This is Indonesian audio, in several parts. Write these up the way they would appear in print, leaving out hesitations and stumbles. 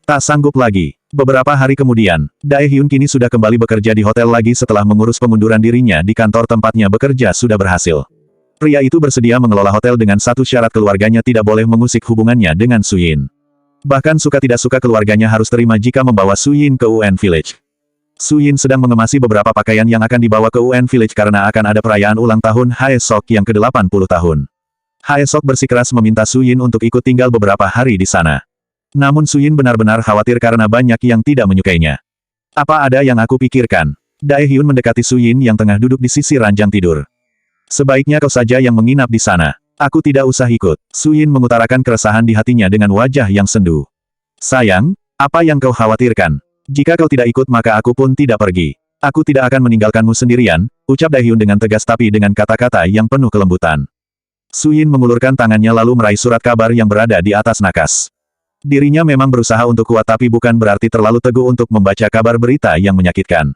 Tak sanggup lagi. Beberapa hari kemudian, Dae Hyun kini sudah kembali bekerja di hotel lagi setelah mengurus pengunduran dirinya di kantor tempatnya bekerja sudah berhasil. Pria itu bersedia mengelola hotel dengan satu syarat keluarganya tidak boleh mengusik hubungannya dengan Su Yin. Bahkan suka tidak suka keluarganya harus terima jika membawa Su Yin ke UN Village. Su Yin sedang mengemasi beberapa pakaian yang akan dibawa ke UN Village karena akan ada perayaan ulang tahun Hae Sok yang ke-80 tahun. Hae Sok bersikeras meminta Su Yin untuk ikut tinggal beberapa hari di sana. Namun Su Yin benar-benar khawatir karena banyak yang tidak menyukainya. Apa ada yang aku pikirkan? Dae Hyun mendekati Su Yin yang tengah duduk di sisi ranjang tidur. Sebaiknya kau saja yang menginap di sana. Aku tidak usah ikut. Su Yin mengutarakan keresahan di hatinya dengan wajah yang sendu. Sayang, apa yang kau khawatirkan? Jika kau tidak ikut maka aku pun tidak pergi. Aku tidak akan meninggalkanmu sendirian, ucap Dae Hyun dengan tegas tapi dengan kata-kata yang penuh kelembutan. Su Yin mengulurkan tangannya lalu meraih surat kabar yang berada di atas nakas. Dirinya memang berusaha untuk kuat tapi bukan berarti terlalu teguh untuk membaca kabar berita yang menyakitkan.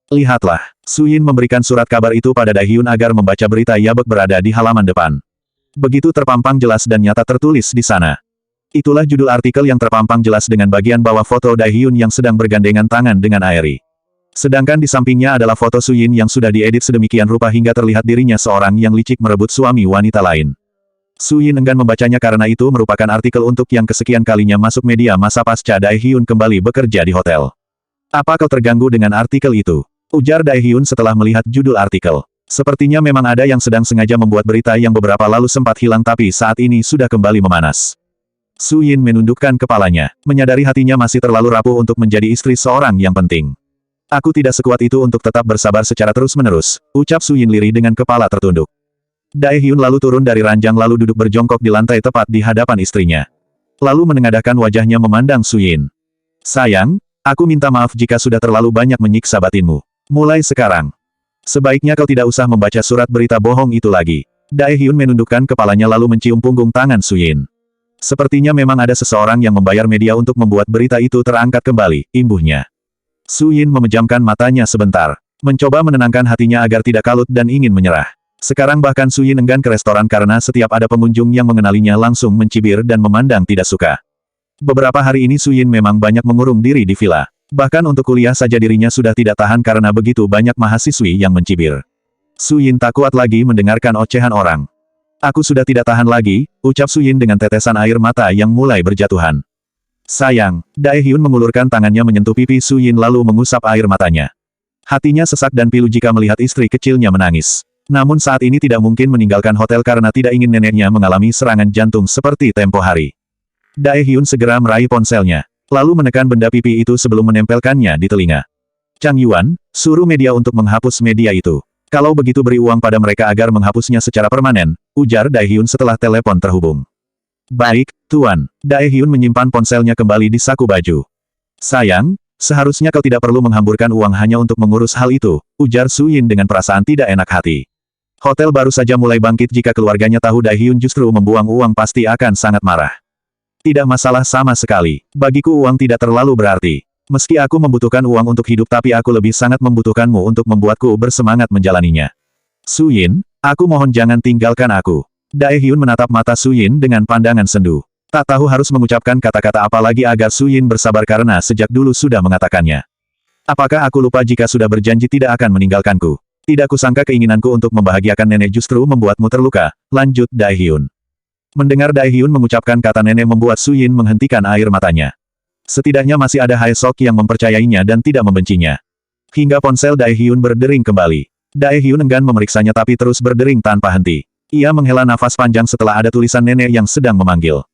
Lihatlah, Su Yin memberikan surat kabar itu pada Dae Hyun agar membaca berita Yabek berada di halaman depan. Begitu terpampang jelas dan nyata tertulis di sana. Itulah judul artikel yang terpampang jelas dengan bagian bawah foto Dae Hyun yang sedang bergandengan tangan dengan Aeri. Sedangkan di sampingnya adalah foto Su Yin yang sudah diedit sedemikian rupa hingga terlihat dirinya seorang yang licik merebut suami wanita lain. Su Yin enggan membacanya karena itu merupakan artikel untuk yang kesekian kalinya masuk media masa pasca Dae Hyun kembali bekerja di hotel. Apa kau terganggu dengan artikel itu? Ujar Dae Hyun setelah melihat judul artikel. Sepertinya memang ada yang sedang sengaja membuat berita yang beberapa lalu sempat hilang tapi saat ini sudah kembali memanas. Su Yin menundukkan kepalanya, menyadari hatinya masih terlalu rapuh untuk menjadi istri seorang yang penting. Aku tidak sekuat itu untuk tetap bersabar secara terus-menerus, ucap Su Yin lirih dengan kepala tertunduk. Dae Hyun lalu turun dari ranjang lalu duduk berjongkok di lantai tepat di hadapan istrinya. Lalu menengadahkan wajahnya memandang Su Yin. Sayang, aku minta maaf jika sudah terlalu banyak menyiksa batinmu. Mulai sekarang, sebaiknya kau tidak usah membaca surat berita bohong itu lagi. Dae Hyun menundukkan kepalanya lalu mencium punggung tangan Su Yin. Sepertinya memang ada seseorang yang membayar media untuk membuat berita itu terangkat kembali, imbuhnya. Su Yin memejamkan matanya sebentar, mencoba menenangkan hatinya agar tidak kalut dan ingin menyerah. Sekarang bahkan Su Yin enggan ke restoran karena setiap ada pengunjung yang mengenalinya langsung mencibir dan memandang tidak suka. Beberapa hari ini Su Yin memang banyak mengurung diri di villa. Bahkan untuk kuliah saja dirinya sudah tidak tahan karena begitu banyak mahasiswi yang mencibir. Su Yin tak kuat lagi mendengarkan ocehan orang. Aku sudah tidak tahan lagi, ucap Su Yin dengan tetesan air mata yang mulai berjatuhan. Sayang, Dae Hyun mengulurkan tangannya menyentuh pipi Su Yin lalu mengusap air matanya. Hatinya sesak dan pilu jika melihat istri kecilnya menangis. Namun saat ini tidak mungkin meninggalkan hotel karena tidak ingin neneknya mengalami serangan jantung seperti tempo hari. Dae Hyun segera meraih ponselnya, lalu menekan benda pipi itu sebelum menempelkannya di telinga. Chang Yuan, suruh media untuk menghapus media itu. Kalau begitu beri uang pada mereka agar menghapusnya secara permanen, ujar Dae Hyun setelah telepon terhubung. Baik, Tuan. Dae Hyun menyimpan ponselnya kembali di saku baju. Sayang, seharusnya kau tidak perlu menghamburkan uang hanya untuk mengurus hal itu, ujar Su Yin dengan perasaan tidak enak hati. Hotel baru saja mulai bangkit jika keluarganya tahu Dae Hyun justru membuang uang pasti akan sangat marah. Tidak masalah sama sekali, bagiku uang tidak terlalu berarti. Meski aku membutuhkan uang untuk hidup tapi aku lebih sangat membutuhkanmu untuk membuatku bersemangat menjalaninya. Su Yin, aku mohon jangan tinggalkan aku. Dae Hyun menatap mata Su Yin dengan pandangan sendu. Tak tahu harus mengucapkan kata-kata apa lagi agar Su Yin bersabar karena sejak dulu sudah mengatakannya. Apakah aku lupa jika sudah berjanji tidak akan meninggalkanku? Tidak kusangka keinginanku untuk membahagiakan nenek justru membuatmu terluka, lanjut Dae Hyun. Mendengar Dae Hyun mengucapkan kata nenek membuat Su Yin menghentikan air matanya. Setidaknya masih ada Hae Sok yang mempercayainya dan tidak membencinya. Hingga ponsel Dae Hyun berdering kembali. Dae Hyun enggan memeriksanya tapi terus berdering tanpa henti. Ia menghela nafas panjang setelah ada tulisan nenek yang sedang memanggil.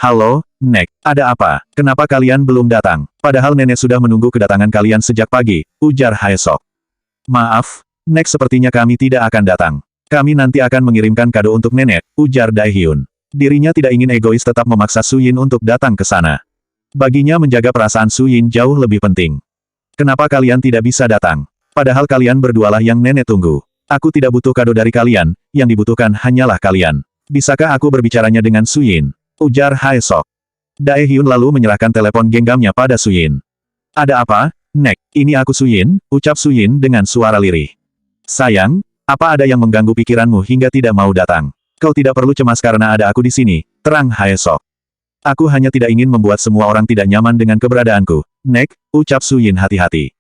Halo, Nek, ada apa? Kenapa kalian belum datang? Padahal nenek sudah menunggu kedatangan kalian sejak pagi, ujar Hae Sok. Maaf, Nek sepertinya kami tidak akan datang. Kami nanti akan mengirimkan kado untuk nenek, ujar Dae Hyun. Dirinya tidak ingin egois tetap memaksa Su Yin untuk datang ke sana. Baginya menjaga perasaan Su Yin jauh lebih penting. Kenapa kalian tidak bisa datang? Padahal kalian berdualah yang nenek tunggu. Aku tidak butuh kado dari kalian, yang dibutuhkan hanyalah kalian. Bisakah aku berbicaranya dengan Su Yin? Ujar Hae Sok. Dae Hyun lalu menyerahkan telepon genggamnya pada Su Yin. Ada apa, Nek? Ini aku Su Yin, ucap Su Yin dengan suara lirih. Sayang, apa ada yang mengganggu pikiranmu hingga tidak mau datang? Kau tidak perlu cemas karena ada aku di sini, terang Hae Sok. Aku hanya tidak ingin membuat semua orang tidak nyaman dengan keberadaanku. Nek, ucap Su Yin hati-hati.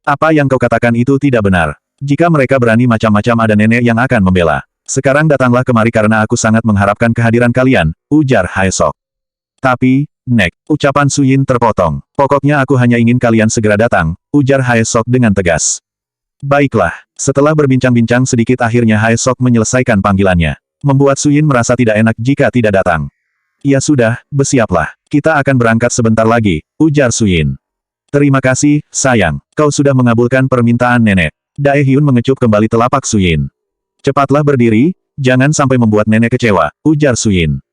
Apa yang kau katakan itu tidak benar. Jika mereka berani macam-macam ada nenek yang akan membela. Sekarang datanglah kemari karena aku sangat mengharapkan kehadiran kalian, ujar Haesok. Tapi, Nek, ucapan Su Yin terpotong. Pokoknya aku hanya ingin kalian segera datang, ujar Haesok dengan tegas. Baiklah, setelah berbincang-bincang sedikit akhirnya Haesok menyelesaikan panggilannya. Membuat Su Yin merasa tidak enak jika tidak datang. Ya sudah, bersiaplah. Kita akan berangkat sebentar lagi, ujar Su Yin. Terima kasih, sayang. Kau sudah mengabulkan permintaan nenek. Dae Hyun mengecup kembali telapak Su Yin. Cepatlah berdiri, jangan sampai membuat nenek kecewa, ujar Su Yin.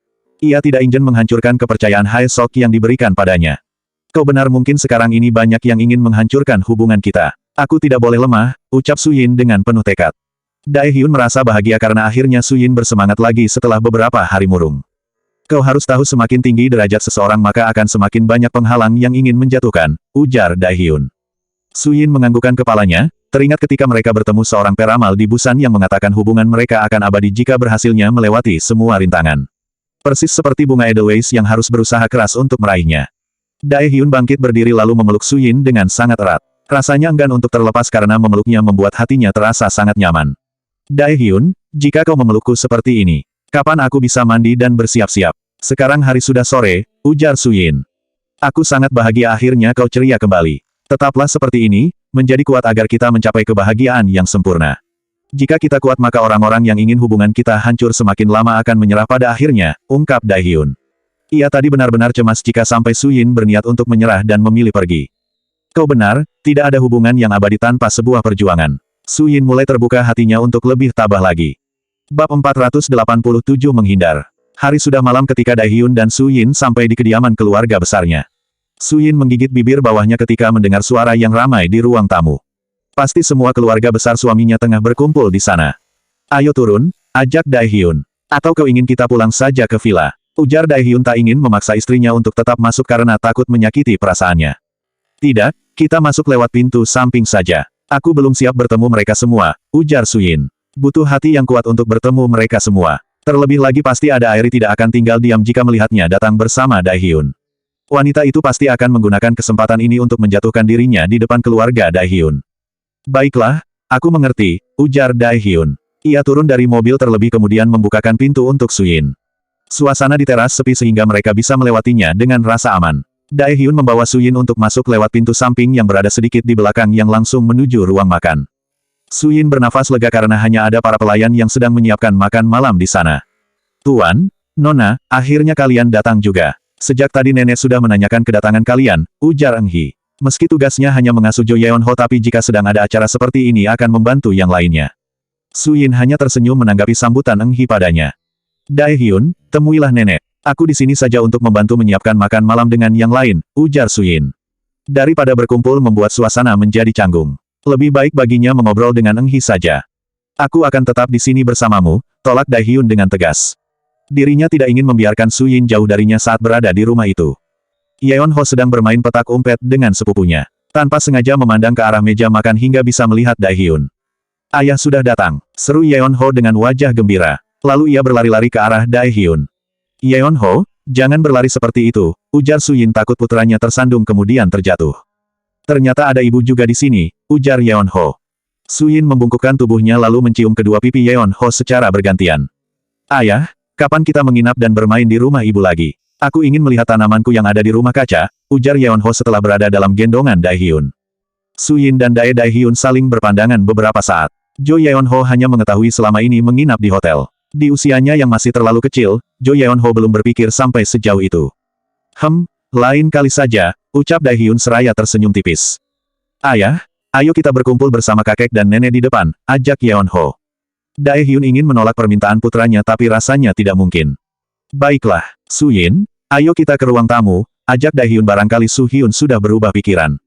Ia tidak ingin menghancurkan kepercayaan Haesok yang diberikan padanya. Kau benar mungkin sekarang ini banyak yang ingin menghancurkan hubungan kita. Aku tidak boleh lemah, ucap Su Yin dengan penuh tekad. Dae Hyun merasa bahagia karena akhirnya Su Yin bersemangat lagi setelah beberapa hari murung. Kau harus tahu semakin tinggi derajat seseorang maka akan semakin banyak penghalang yang ingin menjatuhkan, ujar Dae Hyun. Su Yin menganggukkan kepalanya, teringat ketika mereka bertemu seorang peramal di Busan yang mengatakan hubungan mereka akan abadi jika berhasilnya melewati semua rintangan. Persis seperti bunga Edelweiss yang harus berusaha keras untuk meraihnya. Dae Hyun bangkit berdiri lalu memeluk Su Yin dengan sangat erat. Rasanya enggan untuk terlepas karena memeluknya membuat hatinya terasa sangat nyaman. Dae Hyun, jika kau memelukku seperti ini, kapan aku bisa mandi dan bersiap-siap? Sekarang hari sudah sore, ujar Su Yin. Aku sangat bahagia akhirnya kau ceria kembali. Tetaplah seperti ini, menjadi kuat agar kita mencapai kebahagiaan yang sempurna. Jika kita kuat maka orang-orang yang ingin hubungan kita hancur semakin lama akan menyerah pada akhirnya, ungkap Dae Hyun. Ia tadi benar-benar cemas jika sampai Su Yin berniat untuk menyerah dan memilih pergi. Kau benar, tidak ada hubungan yang abadi tanpa sebuah perjuangan. Su Yin mulai terbuka hatinya untuk lebih tabah lagi. Bab 487 menghindar. Hari sudah malam ketika Dae Hyun dan Su Yin sampai di kediaman keluarga besarnya. Su Yin menggigit bibir bawahnya ketika mendengar suara yang ramai di ruang tamu. Pasti semua keluarga besar suaminya tengah berkumpul di sana. Ayo turun, ajak Dae Hyun. Atau kau ingin kita pulang saja ke villa? Ujar Dae Hyun tak ingin memaksa istrinya untuk tetap masuk karena takut menyakiti perasaannya. Tidak, kita masuk lewat pintu samping saja. Aku belum siap bertemu mereka semua, ujar Su Yin. Butuh hati yang kuat untuk bertemu mereka semua. Terlebih lagi pasti ada Airi tidak akan tinggal diam jika melihatnya datang bersama Dae Hyun. Wanita itu pasti akan menggunakan kesempatan ini untuk menjatuhkan dirinya di depan keluarga Dae Hyun. Baiklah, aku mengerti, ujar Dae Hyun. Ia turun dari mobil terlebih kemudian membukakan pintu untuk Su Yin. Suasana di teras sepi sehingga mereka bisa melewatinya dengan rasa aman. Dae Hyun membawa Su Yin untuk masuk lewat pintu samping yang berada sedikit di belakang yang langsung menuju ruang makan. Su Yin bernafas lega karena hanya ada para pelayan yang sedang menyiapkan makan malam di sana. Tuan, Nona, akhirnya kalian datang juga. Sejak tadi nenek sudah menanyakan kedatangan kalian, ujar Eng Hi. Meski tugasnya hanya mengasuh Jo Yeon Ho tapi jika sedang ada acara seperti ini akan membantu yang lainnya. Su Yin hanya tersenyum menanggapi sambutan Eng Hi padanya. Dae Hyun, temuilah nenek. Aku di sini saja untuk membantu menyiapkan makan malam dengan yang lain, ujar Su Yin. Daripada berkumpul membuat suasana menjadi canggung. Lebih baik baginya mengobrol dengan Eng Hi saja. Aku akan tetap di sini bersamamu, tolak Dae Hyun dengan tegas. Dirinya tidak ingin membiarkan Su Yin jauh darinya saat berada di rumah itu. Yeon Ho sedang bermain petak umpet dengan sepupunya. Tanpa sengaja memandang ke arah meja makan hingga bisa melihat Dae Hyun. Ayah sudah datang, seru Yeon Ho dengan wajah gembira. Lalu ia berlari-lari ke arah Dae Hyun. Yeon Ho, jangan berlari seperti itu, ujar Su Yin takut putranya tersandung kemudian terjatuh. Ternyata ada ibu juga di sini, ujar Yeon Ho. Su Yin membungkukkan tubuhnya lalu mencium kedua pipi Yeon Ho secara bergantian. Ayah, kapan kita menginap dan bermain di rumah ibu lagi? Aku ingin melihat tanamanku yang ada di rumah kaca, ujar Yeon Ho setelah berada dalam gendongan Dae Hyun. Su Yin dan Dae Hyun saling berpandangan beberapa saat. Jo Yeon Ho hanya mengetahui selama ini menginap di hotel. Di usianya yang masih terlalu kecil, Jo Yeon Ho belum berpikir sampai sejauh itu. Lain kali saja, ucap Dae Hyun seraya tersenyum tipis. Ayah, ayo kita berkumpul bersama kakek dan nenek di depan, ajak Yeon Ho. Dae Hyun ingin menolak permintaan putranya tapi rasanya tidak mungkin. Baiklah, Su Yin, ayo kita ke ruang tamu, ajak Dae Hyun barangkali Su Hyun sudah berubah pikiran.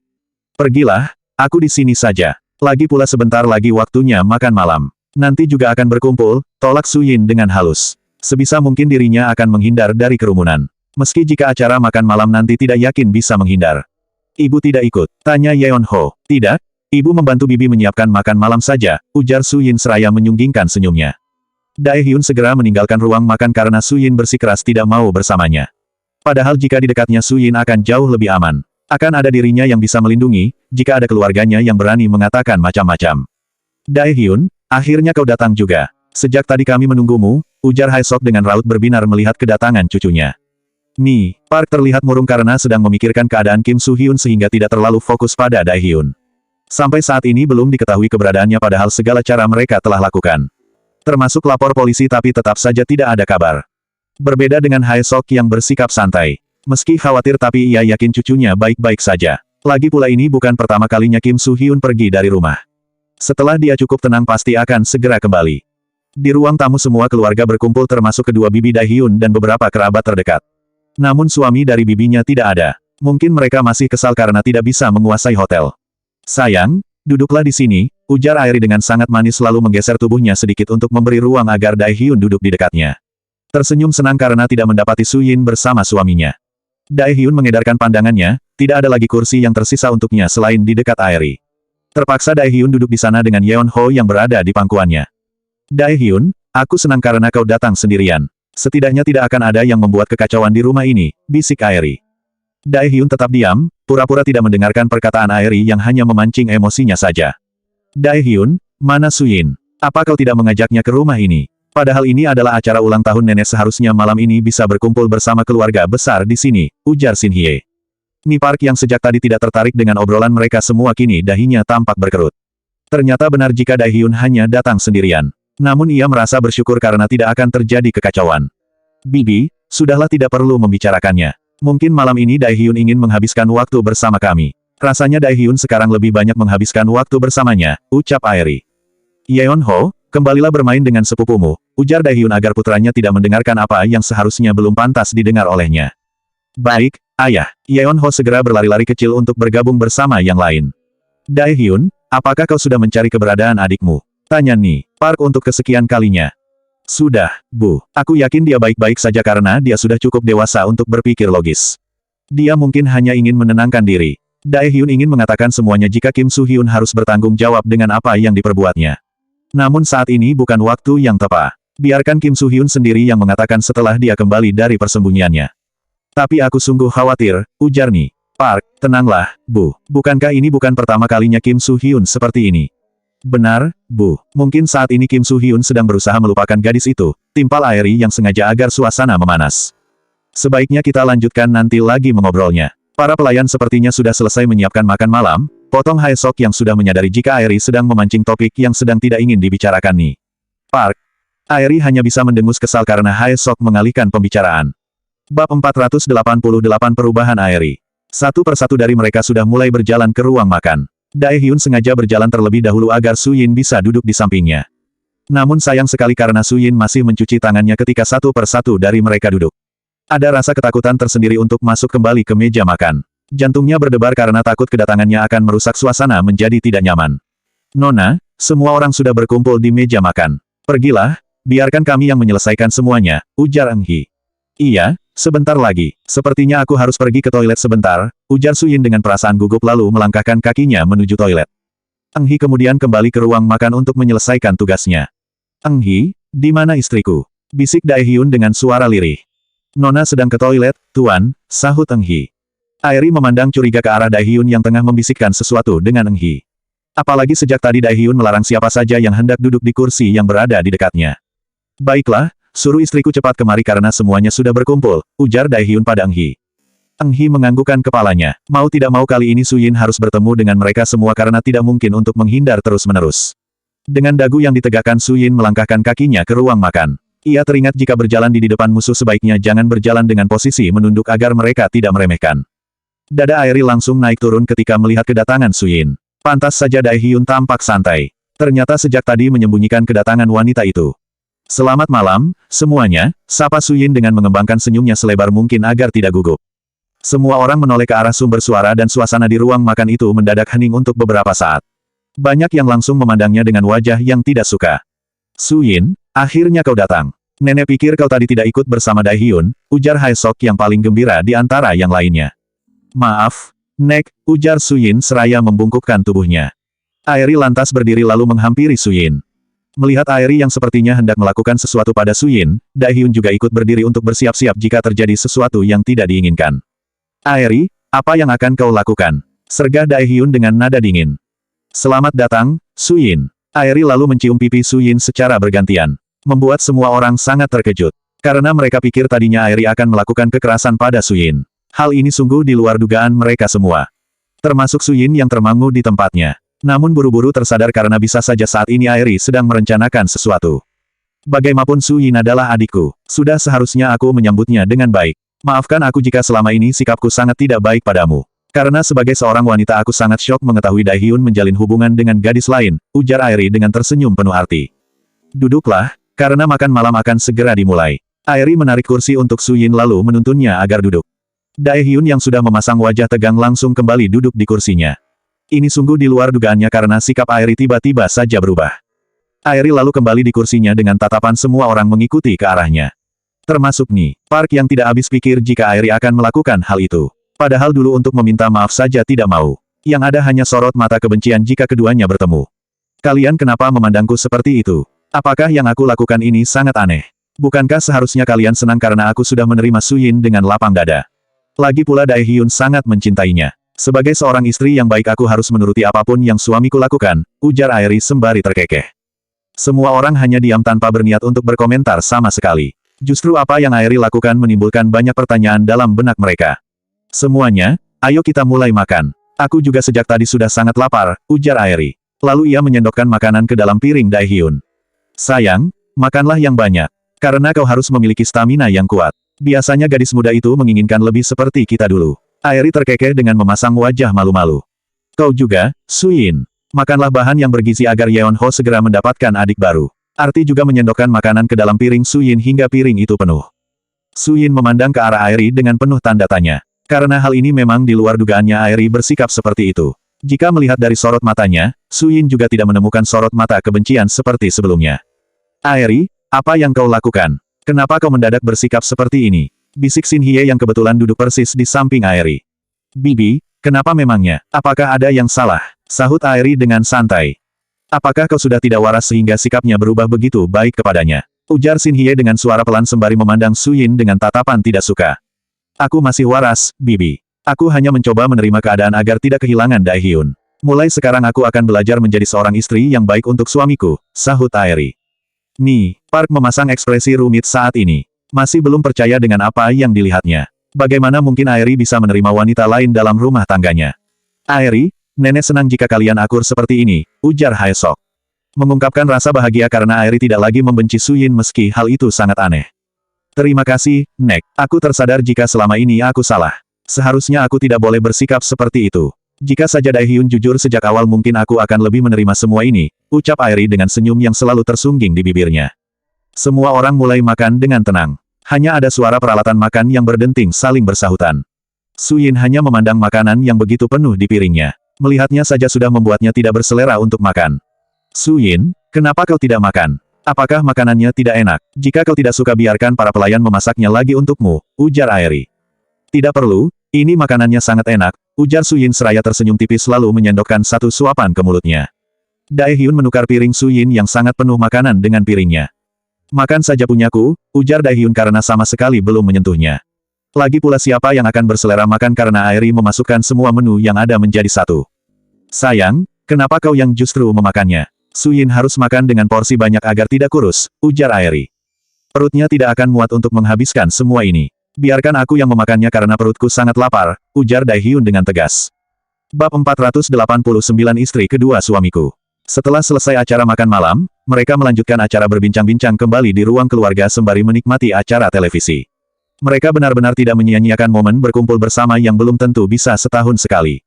Pergilah, aku di sini saja. Lagi pula sebentar lagi waktunya makan malam. Nanti juga akan berkumpul, tolak Su Yin dengan halus. Sebisa mungkin dirinya akan menghindar dari kerumunan. Meski jika acara makan malam nanti tidak yakin bisa menghindar. Ibu tidak ikut, tanya Yeon Ho. Tidak, ibu membantu bibi menyiapkan makan malam saja, ujar Su Yin seraya menyunggingkan senyumnya. Dae Hyun segera meninggalkan ruang makan karena Su Yin bersikeras tidak mau bersamanya. Padahal jika di dekatnya Su Yin akan jauh lebih aman. Akan ada dirinya yang bisa melindungi, jika ada keluarganya yang berani mengatakan macam-macam. Daehyun, akhirnya kau datang juga. Sejak tadi kami menunggumu, ujar Haesok dengan raut berbinar melihat kedatangan cucunya. Park terlihat murung karena sedang memikirkan keadaan Kim Soo-hyun sehingga tidak terlalu fokus pada Daehyun. Sampai saat ini belum diketahui keberadaannya padahal segala cara mereka telah lakukan. Termasuk lapor polisi tapi tetap saja tidak ada kabar. Berbeda dengan Haesok yang bersikap santai. Meski khawatir tapi ia yakin cucunya baik-baik saja. Lagi pula ini bukan pertama kalinya Kim Soo-hyun pergi dari rumah. Setelah dia cukup tenang pasti akan segera kembali. Di ruang tamu semua keluarga berkumpul termasuk kedua bibi Daehyun dan beberapa kerabat terdekat. Namun suami dari bibinya tidak ada. Mungkin mereka masih kesal karena tidak bisa menguasai hotel. Sayang, duduklah di sini, ujar Airi dengan sangat manis lalu menggeser tubuhnya sedikit untuk memberi ruang agar Daehyun duduk di dekatnya. Tersenyum senang karena tidak mendapati Su Yin bersama suaminya. Daehyun mengedarkan pandangannya, tidak ada lagi kursi yang tersisa untuknya selain di dekat Airi. Terpaksa Daehyun duduk di sana dengan Yeon Ho yang berada di pangkuannya. Daehyun, aku senang karena kau datang sendirian. Setidaknya tidak akan ada yang membuat kekacauan di rumah ini, bisik Airi. Daehyun tetap diam, pura-pura tidak mendengarkan perkataan Airi yang hanya memancing emosinya saja. Daehyun, mana Su Yin? Apa kau tidak mengajaknya ke rumah ini? Padahal ini adalah acara ulang tahun nenek seharusnya malam ini bisa berkumpul bersama keluarga besar di sini, ujar Shin Hye. Park yang sejak tadi tidak tertarik dengan obrolan mereka semua kini dahinya tampak berkerut. Ternyata benar jika Daehyun hanya datang sendirian. Namun ia merasa bersyukur karena tidak akan terjadi kekacauan. Bibi, sudahlah tidak perlu membicarakannya. Mungkin malam ini Daehyun ingin menghabiskan waktu bersama kami. Rasanya Daehyun sekarang lebih banyak menghabiskan waktu bersamanya, ucap Airi. Yeon Ho, kembalilah bermain dengan sepupumu, ujar Daehyun agar putranya tidak mendengarkan apa yang seharusnya belum pantas didengar olehnya. Baik, ayah. Yeon Ho segera berlari-lari kecil untuk bergabung bersama yang lain. Daehyun, apakah kau sudah mencari keberadaan adikmu? Tanya Park untuk kesekian kalinya. Sudah, Bu. Aku yakin dia baik-baik saja karena dia sudah cukup dewasa untuk berpikir logis. Dia mungkin hanya ingin menenangkan diri. Daehyun ingin mengatakan semuanya jika Kim Soo-hyun harus bertanggung jawab dengan apa yang diperbuatnya. Namun saat ini bukan waktu yang tepat. Biarkan Kim Soo-hyun sendiri yang mengatakan setelah dia kembali dari persembunyiannya. Tapi aku sungguh khawatir, ujar Park, tenanglah, Bu. Bukankah ini bukan pertama kalinya Kim Soo-hyun seperti ini? Benar, Bu. Mungkin saat ini Kim Soo-hyun sedang berusaha melupakan gadis itu, timpal Airi yang sengaja agar suasana memanas. Sebaiknya kita lanjutkan nanti lagi mengobrolnya. Para pelayan sepertinya sudah selesai menyiapkan makan malam, potong Haesok yang sudah menyadari jika Airi sedang memancing topik yang sedang tidak ingin dibicarakan Park. Airi hanya bisa mendengus kesal karena Haesok mengalihkan pembicaraan. Bab 488 Perubahan Airi. Satu persatu dari mereka sudah mulai berjalan ke ruang makan. Daehyun sengaja berjalan terlebih dahulu agar Su Yin bisa duduk di sampingnya. Namun sayang sekali karena Su Yin masih mencuci tangannya ketika satu persatu dari mereka duduk. Ada rasa ketakutan tersendiri untuk masuk kembali ke meja makan. Jantungnya berdebar karena takut kedatangannya akan merusak suasana menjadi tidak nyaman. Nona, semua orang sudah berkumpul di meja makan. Pergilah, biarkan kami yang menyelesaikan semuanya, ujar Eng Hee. Iya, sebentar lagi. Sepertinya aku harus pergi ke toilet sebentar, ujar Su Yin dengan perasaan gugup lalu melangkahkan kakinya menuju toilet. Eng Hee kemudian kembali ke ruang makan untuk menyelesaikan tugasnya. Eng Hee, di mana istriku? Bisik Daehyun dengan suara lirih. Nona sedang ke toilet, Tuan, sahut Eng Hee. Airi memandang curiga ke arah Daehyun yang tengah membisikkan sesuatu dengan Eng Hee. Apalagi sejak tadi Daehyun melarang siapa saja yang hendak duduk di kursi yang berada di dekatnya. Baiklah, suruh istriku cepat kemari karena semuanya sudah berkumpul, ujar Daehyun pada Eng Hee. Eng Hee menganggukkan kepalanya. Mau tidak mau kali ini Su Yin harus bertemu dengan mereka semua karena tidak mungkin untuk menghindar terus-menerus. Dengan dagu yang ditegakkan Su Yin melangkahkan kakinya ke ruang makan. Ia teringat jika berjalan di depan musuh sebaiknya jangan berjalan dengan posisi menunduk agar mereka tidak meremehkan. Dada Airi langsung naik turun ketika melihat kedatangan Su Yin. Pantas saja Daehyun tampak santai. Ternyata sejak tadi menyembunyikan kedatangan wanita itu. Selamat malam, semuanya, sapa Su Yin dengan mengembangkan senyumnya selebar mungkin agar tidak gugup. Semua orang menoleh ke arah sumber suara dan suasana di ruang makan itu mendadak hening untuk beberapa saat. Banyak yang langsung memandangnya dengan wajah yang tidak suka. Su Yin, akhirnya kau datang. Nenek pikir kau tadi tidak ikut bersama Daehyun, ujar Haesok yang paling gembira di antara yang lainnya. Maaf, Nek, ujar Su Yin seraya membungkukkan tubuhnya. Airi lantas berdiri lalu menghampiri Su Yin. Melihat Airi yang sepertinya hendak melakukan sesuatu pada Suyin, Daehyun juga ikut berdiri untuk bersiap-siap jika terjadi sesuatu yang tidak diinginkan. Airi, apa yang akan kau lakukan? Sergah Daehyun dengan nada dingin. Selamat datang, Suyin. Airi lalu mencium pipi Suyin secara bergantian. Membuat semua orang sangat terkejut. Karena mereka pikir tadinya Airi akan melakukan kekerasan pada Suyin. Hal ini sungguh di luar dugaan mereka semua. Termasuk Suyin yang termangu di tempatnya. Namun buru-buru tersadar karena bisa saja saat ini Airi sedang merencanakan sesuatu. Bagaimanapun Suyin adalah adikku. Sudah seharusnya aku menyambutnya dengan baik. Maafkan aku jika selama ini sikapku sangat tidak baik padamu. Karena sebagai seorang wanita aku sangat syok mengetahui Daehyun menjalin hubungan dengan gadis lain, ujar Airi dengan tersenyum penuh arti. Duduklah, karena makan malam akan segera dimulai. Airi menarik kursi untuk Suyin lalu menuntunnya agar duduk. Daehyun yang sudah memasang wajah tegang langsung kembali duduk di kursinya. Ini sungguh di luar dugaannya karena sikap Airi tiba-tiba saja berubah. Airi lalu kembali di kursinya dengan tatapan semua orang mengikuti ke arahnya. Termasuk Ni, Park yang tidak habis pikir jika Airi akan melakukan hal itu. Padahal dulu untuk meminta maaf saja tidak mau. Yang ada hanya sorot mata kebencian jika keduanya bertemu. Kalian kenapa memandangku seperti itu? Apakah yang aku lakukan ini sangat aneh? Bukankah seharusnya kalian senang karena aku sudah menerima Suyin dengan lapang dada? Lagi pula Daehyun sangat mencintainya. Sebagai seorang istri yang baik aku harus menuruti apapun yang suamiku lakukan, ujar Airi sembari terkekeh. Semua orang hanya diam tanpa berniat untuk berkomentar sama sekali. Justru apa yang Airi lakukan menimbulkan banyak pertanyaan dalam benak mereka. Semuanya, ayo kita mulai makan. Aku juga sejak tadi sudah sangat lapar, ujar Airi. Lalu ia menyendokkan makanan ke dalam piring Daehyun. Sayang, makanlah yang banyak. Karena kau harus memiliki stamina yang kuat. Biasanya gadis muda itu menginginkan lebih seperti kita dulu. Airi terkekeh dengan memasang wajah malu-malu. Kau juga, Suyin. Makanlah bahan yang bergizi agar Yeon Ho segera mendapatkan adik baru. Arti juga menyendokkan makanan ke dalam piring Suyin hingga piring itu penuh. Suyin memandang ke arah Airi dengan penuh tanda tanya. Karena hal ini memang di luar dugaannya Airi bersikap seperti itu. Jika melihat dari sorot matanya, Suyin juga tidak menemukan sorot mata kebencian seperti sebelumnya. Airi, apa yang kau lakukan? Kenapa kau mendadak bersikap seperti ini? Bisik Xin Hye yang kebetulan duduk persis di samping Airi. Bibi, kenapa memangnya? Apakah ada yang salah? Sahut Airi dengan santai. Apakah kau sudah tidak waras sehingga sikapnya berubah begitu baik kepadanya? Ujar Xin Hye dengan suara pelan sembari memandang Suyin dengan tatapan tidak suka. Aku masih waras, Bibi. Aku hanya mencoba menerima keadaan agar tidak kehilangan Daehyun. Mulai sekarang aku akan belajar menjadi seorang istri yang baik untuk suamiku, sahut Airi. Ni, Park memasang ekspresi rumit saat ini. Masih belum percaya dengan apa yang dilihatnya. Bagaimana mungkin Airi bisa menerima wanita lain dalam rumah tangganya? Airi, nenek senang jika kalian akur seperti ini, ujar Haesok. Mengungkapkan rasa bahagia karena Airi tidak lagi membenci Suyin meski hal itu sangat aneh. Terima kasih, Nek. Aku tersadar jika selama ini aku salah. Seharusnya aku tidak boleh bersikap seperti itu. Jika saja Daehyun jujur sejak awal mungkin aku akan lebih menerima semua ini, ucap Airi dengan senyum yang selalu tersungging di bibirnya. Semua orang mulai makan dengan tenang. Hanya ada suara peralatan makan yang berdenting saling bersahutan. Suyin hanya memandang makanan yang begitu penuh di piringnya. Melihatnya saja sudah membuatnya tidak berselera untuk makan. Suyin, kenapa kau tidak makan? Apakah makanannya tidak enak? Jika kau tidak suka biarkan para pelayan memasaknya lagi untukmu, ujar Airi. Tidak perlu, ini makanannya sangat enak, ujar Suyin seraya tersenyum tipis lalu menyendokkan satu suapan ke mulutnya. Daehyun menukar piring Suyin yang sangat penuh makanan dengan piringnya. Makan saja punyaku, ujar Daehyun karena sama sekali belum menyentuhnya. Lagi pula siapa yang akan berselera makan karena Airi memasukkan semua menu yang ada menjadi satu. Sayang, kenapa kau yang justru memakannya? Suyin harus makan dengan porsi banyak agar tidak kurus, ujar Airi. Perutnya tidak akan muat untuk menghabiskan semua ini. Biarkan aku yang memakannya karena perutku sangat lapar, ujar Daehyun dengan tegas. Bab 489 Istri Kedua Suamiku. Setelah selesai acara makan malam, mereka melanjutkan acara berbincang-bincang kembali di ruang keluarga sembari menikmati acara televisi. Mereka benar-benar tidak menyia-nyiakan momen berkumpul bersama yang belum tentu bisa setahun sekali.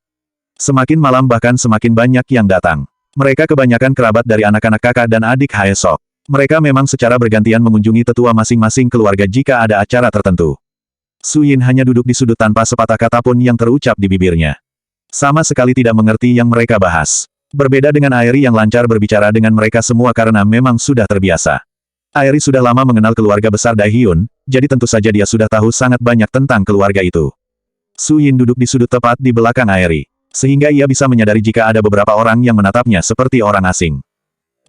Semakin malam bahkan semakin banyak yang datang. Mereka kebanyakan kerabat dari anak-anak kakak dan adik Haesok. Mereka memang secara bergantian mengunjungi tetua masing-masing keluarga jika ada acara tertentu. Suyin hanya duduk di sudut tanpa sepatah kata pun yang terucap di bibirnya. Sama sekali tidak mengerti yang mereka bahas. Berbeda dengan Airi yang lancar berbicara dengan mereka semua karena memang sudah terbiasa. Airi sudah lama mengenal keluarga besar Daehyun, jadi tentu saja dia sudah tahu sangat banyak tentang keluarga itu. Suyin duduk di sudut tepat di belakang Airi, sehingga ia bisa menyadari jika ada beberapa orang yang menatapnya seperti orang asing.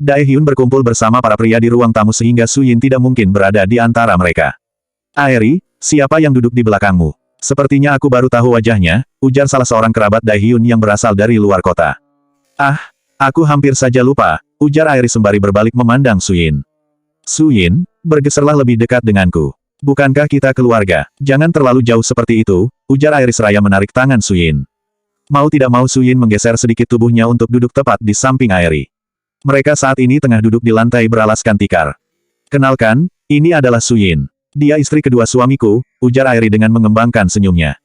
Daehyun berkumpul bersama para pria di ruang tamu sehingga Suyin tidak mungkin berada di antara mereka. Aeri, siapa yang duduk di belakangmu? Sepertinya aku baru tahu wajahnya, ujar salah seorang kerabat Daehyun yang berasal dari luar kota. Ah, aku hampir saja lupa, ujar Aeri sembari berbalik memandang Suyin. Suyin, bergeserlah lebih dekat denganku. Bukankah kita keluarga? Jangan terlalu jauh seperti itu, ujar Aeri seraya menarik tangan Suyin. Mau tidak mau Suyin menggeser sedikit tubuhnya untuk duduk tepat di samping Aeri. Mereka saat ini tengah duduk di lantai beralaskan tikar. Kenalkan, ini adalah Suyin. Dia istri kedua suamiku, ujar Aeri dengan mengembangkan senyumnya.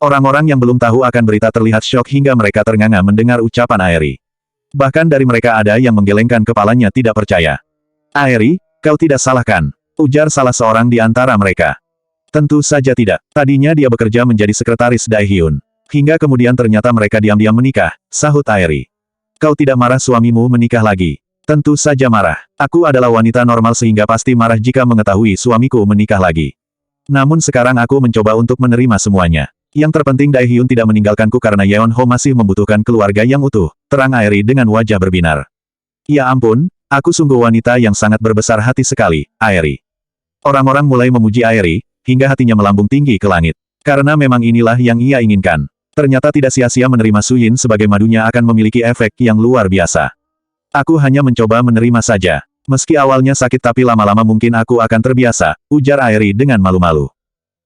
Orang-orang yang belum tahu akan berita terlihat syok hingga mereka ternganga mendengar ucapan Aeri. Bahkan dari mereka ada yang menggelengkan kepalanya tidak percaya. Aeri, kau tidak salah kan? Ujar salah seorang di antara mereka. Tentu saja tidak. Tadinya dia bekerja menjadi sekretaris Daehyun. Hingga kemudian ternyata mereka diam-diam menikah, sahut Aeri. Kau tidak marah suamimu menikah lagi? Tentu saja marah. Aku adalah wanita normal sehingga pasti marah jika mengetahui suamiku menikah lagi. Namun sekarang aku mencoba untuk menerima semuanya. Yang terpenting Daehyun tidak meninggalkanku karena Yeonho masih membutuhkan keluarga yang utuh, terang Aeri dengan wajah berbinar. Ya ampun, aku sungguh wanita yang sangat berbesar hati sekali, Aeri. Orang-orang mulai memuji Aeri, hingga hatinya melambung tinggi ke langit. Karena memang inilah yang ia inginkan. Ternyata tidak sia-sia menerima Suyin sebagai madunya akan memiliki efek yang luar biasa. Aku hanya mencoba menerima saja. Meski awalnya sakit tapi lama-lama mungkin aku akan terbiasa, ujar Aeri dengan malu-malu.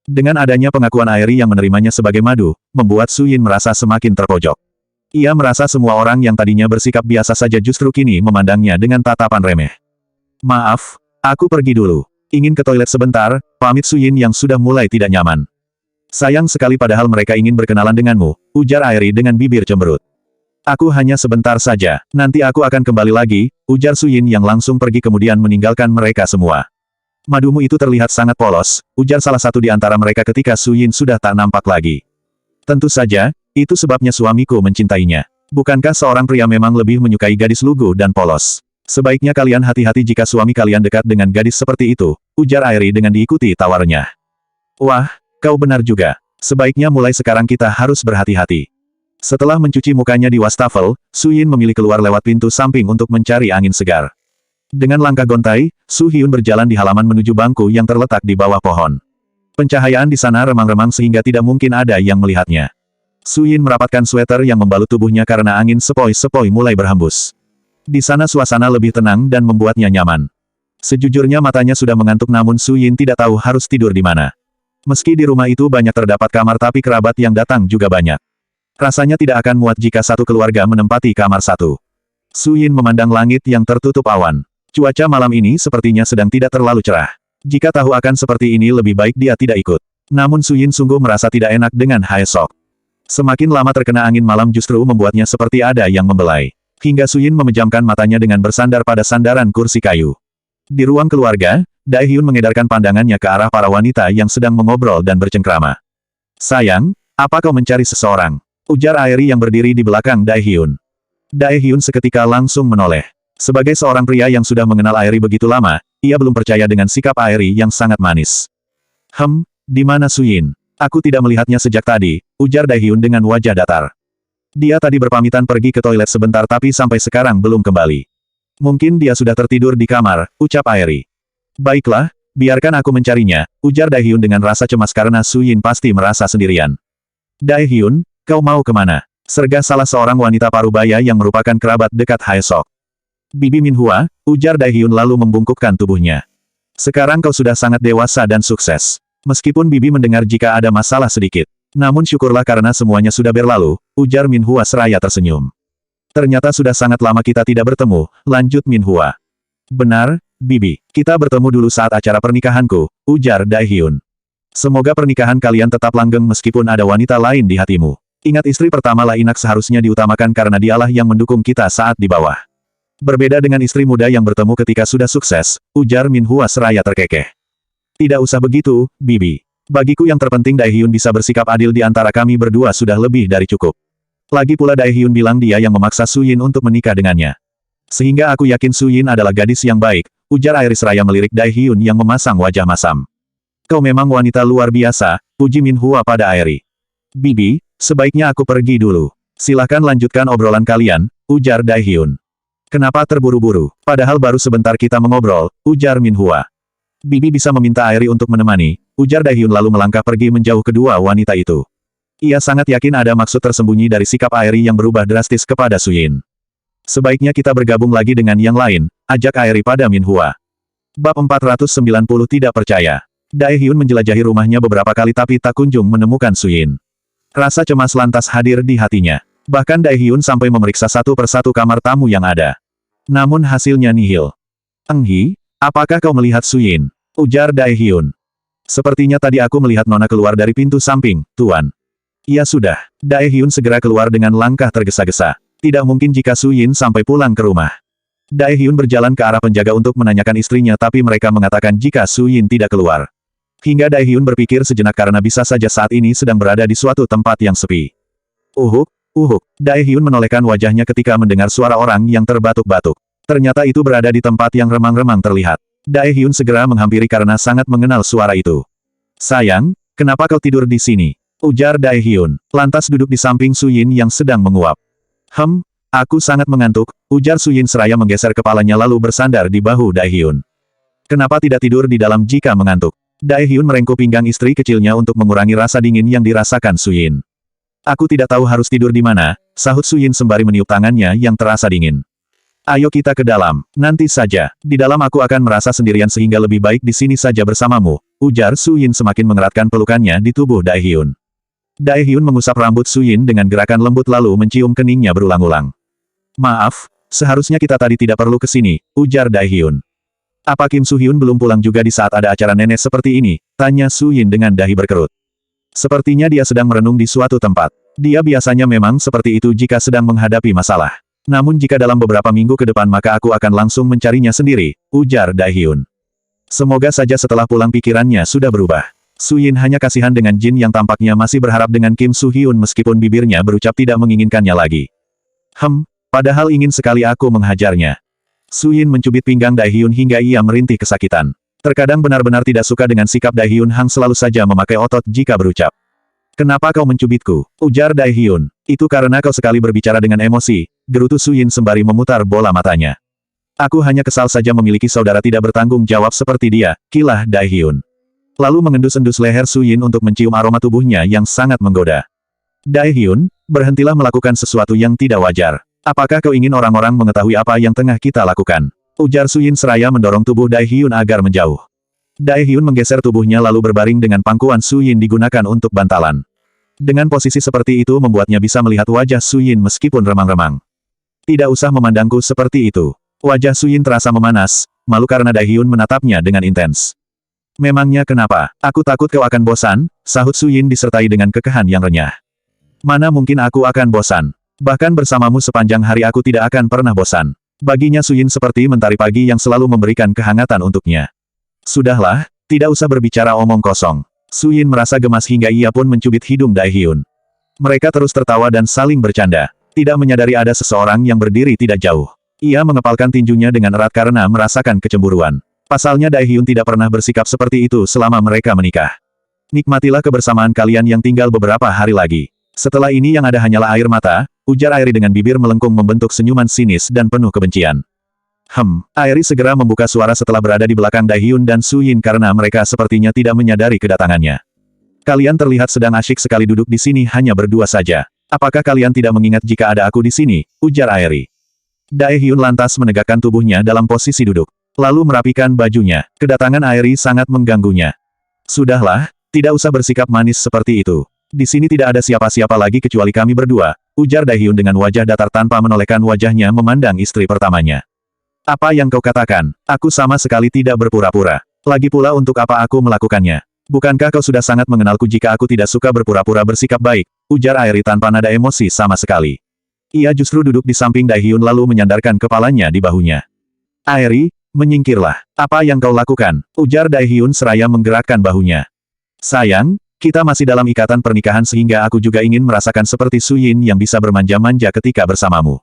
Dengan adanya pengakuan Aeri yang menerimanya sebagai madu, membuat Suyin merasa semakin terpojok. Ia merasa semua orang yang tadinya bersikap biasa saja justru kini memandangnya dengan tatapan remeh. Maaf, aku pergi dulu. Ingin ke toilet sebentar, pamit Suyin yang sudah mulai tidak nyaman. Sayang sekali padahal mereka ingin berkenalan denganmu, ujar Aeri dengan bibir cemberut. Aku hanya sebentar saja, nanti aku akan kembali lagi, ujar Suyin yang langsung pergi kemudian meninggalkan mereka semua. Madumu itu terlihat sangat polos, ujar salah satu di antara mereka ketika Suyin sudah tak nampak lagi. Tentu saja, itu sebabnya suamiku mencintainya. Bukankah seorang pria memang lebih menyukai gadis lugu dan polos? Sebaiknya kalian hati-hati jika suami kalian dekat dengan gadis seperti itu, ujar Aeri dengan diikuti tawarnya. Wah, kau benar juga. Sebaiknya mulai sekarang kita harus berhati-hati. Setelah mencuci mukanya di wastafel, Suyin memilih keluar lewat pintu samping untuk mencari angin segar. Dengan langkah gontai, Su Hyun berjalan di halaman menuju bangku yang terletak di bawah pohon. Pencahayaan di sana remang-remang sehingga tidak mungkin ada yang melihatnya. Suyin merapatkan sweater yang membalut tubuhnya karena angin sepoi-sepoi mulai berhembus. Di sana suasana lebih tenang dan membuatnya nyaman. Sejujurnya matanya sudah mengantuk namun Suyin tidak tahu harus tidur di mana. Meski di rumah itu banyak terdapat kamar tapi kerabat yang datang juga banyak. Rasanya tidak akan muat jika satu keluarga menempati kamar satu. Suyin memandang langit yang tertutup awan. Cuaca malam ini sepertinya sedang tidak terlalu cerah. Jika tahu akan seperti ini lebih baik dia tidak ikut. Namun Suyin sungguh merasa tidak enak dengan Haesok. Semakin lama terkena angin malam justru membuatnya seperti ada yang membelai. Hingga Suyin memejamkan matanya dengan bersandar pada sandaran kursi kayu. Di ruang keluarga, Daehyun mengedarkan pandangannya ke arah para wanita yang sedang mengobrol dan bercengkrama. Sayang, apa kau mencari seseorang? Ujar Aeri yang berdiri di belakang Daehyun. Daehyun seketika langsung menoleh. Sebagai seorang pria yang sudah mengenal Aeri begitu lama, ia belum percaya dengan sikap Aeri yang sangat manis. Di mana Suyin? Aku tidak melihatnya sejak tadi, ujar Daehyun dengan wajah datar. Dia tadi berpamitan pergi ke toilet sebentar tapi sampai sekarang belum kembali. Mungkin dia sudah tertidur di kamar, ucap Aeri. Baiklah, biarkan aku mencarinya, ujar Daehyun dengan rasa cemas karena Suyin pasti merasa sendirian. Daehyun, kau mau kemana? Sergah salah seorang wanita parubaya yang merupakan kerabat dekat Haesok. Bibi Minhua, ujar Daehyun lalu membungkukkan tubuhnya. Sekarang kau sudah sangat dewasa dan sukses. Meskipun Bibi mendengar jika ada masalah sedikit. Namun syukurlah karena semuanya sudah berlalu, ujar Minhua seraya tersenyum. Ternyata sudah sangat lama kita tidak bertemu, lanjut Minhua. Benar, Bibi, kita bertemu dulu saat acara pernikahanku, ujar Daehyun. Semoga pernikahan kalian tetap langgeng meskipun ada wanita lain di hatimu. Ingat istri pertama Lainak seharusnya diutamakan karena dialah yang mendukung kita saat di bawah. Berbeda dengan istri muda yang bertemu ketika sudah sukses, ujar Minhua seraya terkekeh. Tidak usah begitu, Bibi. Bagiku yang terpenting Daehyun bisa bersikap adil di antara kami berdua sudah lebih dari cukup. Lagi pula Daehyun bilang dia yang memaksa Suyin untuk menikah dengannya. Sehingga aku yakin Suyin adalah gadis yang baik, ujar Aeri seraya melirik Daehyun yang memasang wajah masam. Kau memang wanita luar biasa, puji Minhua pada Aeri. Bibi, sebaiknya aku pergi dulu. Silahkan lanjutkan obrolan kalian, ujar Daehyun. Kenapa terburu-buru? Padahal baru sebentar kita mengobrol, ujar Min Hua. Bibi bisa meminta Airi untuk menemani, ujar Daehyun lalu melangkah pergi menjauh kedua wanita itu. Ia sangat yakin ada maksud tersembunyi dari sikap Airi yang berubah drastis kepada Suyin. Sebaiknya kita bergabung lagi dengan yang lain, ajak Airi pada Min Hua. Bab 490 tidak percaya. Daehyun menjelajahi rumahnya beberapa kali tapi tak kunjung menemukan Suyin. Rasa cemas lantas hadir di hatinya. Bahkan Daehyun sampai memeriksa satu persatu kamar tamu yang ada. Namun hasilnya nihil. Eng Hi, apakah kau melihat Suyin? Ujar Daehyun. Sepertinya tadi aku melihat Nona keluar dari pintu samping, Tuan. Ya sudah. Daehyun segera keluar dengan langkah tergesa-gesa. Tidak mungkin jika Suyin sampai pulang ke rumah. Daehyun berjalan ke arah penjaga untuk menanyakan istrinya tapi mereka mengatakan jika Suyin tidak keluar. Hingga Daehyun berpikir sejenak karena bisa saja saat ini sedang berada di suatu tempat yang sepi. Uhuk. Daehyun menolehkan wajahnya ketika mendengar suara orang yang terbatuk-batuk. Ternyata itu berada di tempat yang remang-remang terlihat. Daehyun segera menghampiri karena sangat mengenal suara itu. Sayang, kenapa kau tidur di sini? Ujar Daehyun, lantas duduk di samping Suyin yang sedang menguap. Aku sangat mengantuk, ujar Suyin seraya menggeser kepalanya lalu bersandar di bahu Daehyun. Kenapa tidak tidur di dalam jika mengantuk? Daehyun merengkuh pinggang istri kecilnya untuk mengurangi rasa dingin yang dirasakan Suyin. Aku tidak tahu harus tidur di mana, sahut Suyin sembari meniup tangannya yang terasa dingin. Ayo kita ke dalam, nanti saja. Di dalam aku akan merasa sendirian sehingga lebih baik di sini saja bersamamu, ujar Suyin semakin mengeratkan pelukannya di tubuh Daehyun. Daehyun mengusap rambut Suyin dengan gerakan lembut lalu mencium keningnya berulang-ulang. Maaf, seharusnya kita tadi tidak perlu ke sini, ujar Daehyun. Apa Kim Su-hyun belum pulang juga di saat ada acara nenek seperti ini? Tanya Suyin dengan dahi berkerut. Sepertinya dia sedang merenung di suatu tempat. Dia biasanya memang seperti itu jika sedang menghadapi masalah. Namun jika dalam beberapa minggu ke depan maka aku akan langsung mencarinya sendiri, ujar Daehyun. Semoga saja setelah pulang pikirannya sudah berubah. Suyin hanya kasihan dengan Jin yang tampaknya masih berharap dengan Kim Su-hyun meskipun bibirnya berucap tidak menginginkannya lagi. Padahal ingin sekali aku menghajarnya. Suyin mencubit pinggang Daehyun hingga ia merintih kesakitan. Terkadang benar-benar tidak suka dengan sikap Daehyun Hang selalu saja memakai otot jika berucap. Kenapa kau mencubitku? Ujar Daehyun. Itu karena kau sekali berbicara dengan emosi, gerutu Suyin sembari memutar bola matanya. Aku hanya kesal saja memiliki saudara tidak bertanggung jawab seperti dia, kilah Daehyun. Lalu mengendus-endus leher Suyin untuk mencium aroma tubuhnya yang sangat menggoda. Daehyun, berhentilah melakukan sesuatu yang tidak wajar. Apakah kau ingin orang-orang mengetahui apa yang tengah kita lakukan? Ujar Suyin seraya mendorong tubuh Daehyun agar menjauh. Daehyun menggeser tubuhnya lalu berbaring dengan pangkuan Suyin digunakan untuk bantalan. Dengan posisi seperti itu membuatnya bisa melihat wajah Suyin meskipun remang-remang. Tidak usah memandangku seperti itu. Wajah Suyin terasa memanas, malu karena Daehyun menatapnya dengan intens. Memangnya kenapa? Aku takut kau akan bosan, sahut Suyin disertai dengan kekehan yang renyah. Mana mungkin aku akan bosan? Bahkan bersamamu sepanjang hari aku tidak akan pernah bosan. Baginya Suyin seperti mentari pagi yang selalu memberikan kehangatan untuknya. Sudahlah, tidak usah berbicara omong kosong. Suyin merasa gemas hingga ia pun mencubit hidung Daehyun. Mereka terus tertawa dan saling bercanda. Tidak menyadari ada seseorang yang berdiri tidak jauh. Ia mengepalkan tinjunya dengan erat karena merasakan kecemburuan. Pasalnya Daehyun tidak pernah bersikap seperti itu selama mereka menikah. Nikmatilah kebersamaan kalian yang tinggal beberapa hari lagi. Setelah ini yang ada hanyalah air mata, ujar Airi dengan bibir melengkung membentuk senyuman sinis dan penuh kebencian. Airi segera membuka suara setelah berada di belakang Daehyun dan Suyin karena mereka sepertinya tidak menyadari kedatangannya. Kalian terlihat sedang asyik sekali duduk di sini hanya berdua saja. Apakah kalian tidak mengingat jika ada aku di sini? Ujar Airi. Daehyun lantas menegakkan tubuhnya dalam posisi duduk. Lalu merapikan bajunya. Kedatangan Airi sangat mengganggunya. Sudahlah, tidak usah bersikap manis seperti itu. Di sini tidak ada siapa-siapa lagi kecuali kami berdua, ujar Daehyun dengan wajah datar tanpa menolehkan wajahnya memandang istri pertamanya. Apa yang kau katakan? Aku sama sekali tidak berpura-pura. Lagi pula untuk apa aku melakukannya? Bukankah kau sudah sangat mengenalku jika aku tidak suka berpura-pura bersikap baik, ujar Airi tanpa nada emosi sama sekali. Ia justru duduk di samping Daehyun lalu menyandarkan kepalanya di bahunya. Airi, menyingkirlah. Apa yang kau lakukan? Ujar Daehyun seraya menggerakkan bahunya. Sayang, kita masih dalam ikatan pernikahan sehingga aku juga ingin merasakan seperti Suyin yang bisa bermanja-manja ketika bersamamu.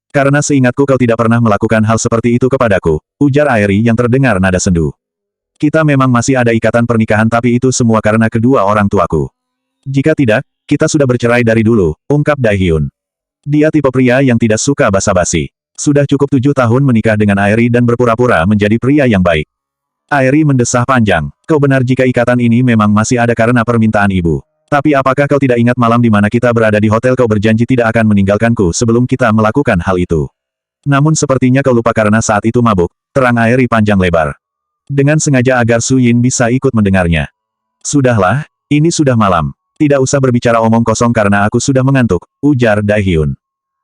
Karena seingatku kau tidak pernah melakukan hal seperti itu kepadaku, ujar Airi yang terdengar nada sendu. Kita memang masih ada ikatan pernikahan tapi itu semua karena kedua orang tuaku. Jika tidak, kita sudah bercerai dari dulu, ungkap Daehyun. Dia tipe pria yang tidak suka basa-basi. Sudah cukup 7 tahun menikah dengan Airi dan berpura-pura menjadi pria yang baik. Airi mendesah panjang. Kau benar jika ikatan ini memang masih ada karena permintaan ibu. Tapi apakah kau tidak ingat malam di mana kita berada di hotel kau berjanji tidak akan meninggalkanku sebelum kita melakukan hal itu? Namun sepertinya kau lupa karena saat itu mabuk, terang Airi panjang lebar. Dengan sengaja agar Su Yin bisa ikut mendengarnya. Sudahlah, ini sudah malam. Tidak usah berbicara omong kosong karena aku sudah mengantuk, ujar Daehyun.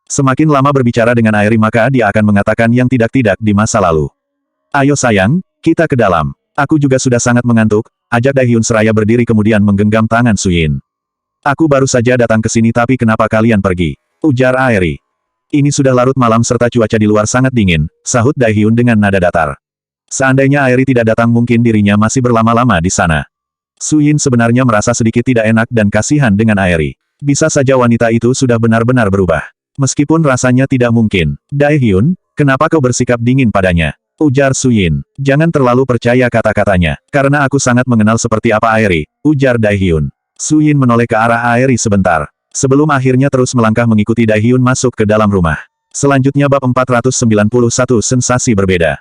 Semakin lama berbicara dengan Airi maka dia akan mengatakan yang tidak-tidak di masa lalu. Ayo sayang, kita ke dalam. Aku juga sudah sangat mengantuk, ajak Daehyun seraya berdiri kemudian menggenggam tangan Su Yin. Aku baru saja datang ke sini tapi kenapa kalian pergi? Ujar Airi. Ini sudah larut malam serta cuaca di luar sangat dingin, sahut Daehyun dengan nada datar. Seandainya Airi tidak datang mungkin dirinya masih berlama-lama di sana. Su Yin sebenarnya merasa sedikit tidak enak dan kasihan dengan Airi. Bisa saja wanita itu sudah benar-benar berubah. Meskipun rasanya tidak mungkin. Daehyun, kenapa kau bersikap dingin padanya? Ujar Su Yin. Jangan terlalu percaya kata-katanya. Karena aku sangat mengenal seperti apa Airi, ujar Daehyun. Su Yin menoleh ke arah Airi sebentar. Sebelum akhirnya terus melangkah mengikuti Daehyun masuk ke dalam rumah. Selanjutnya bab 491 sensasi berbeda.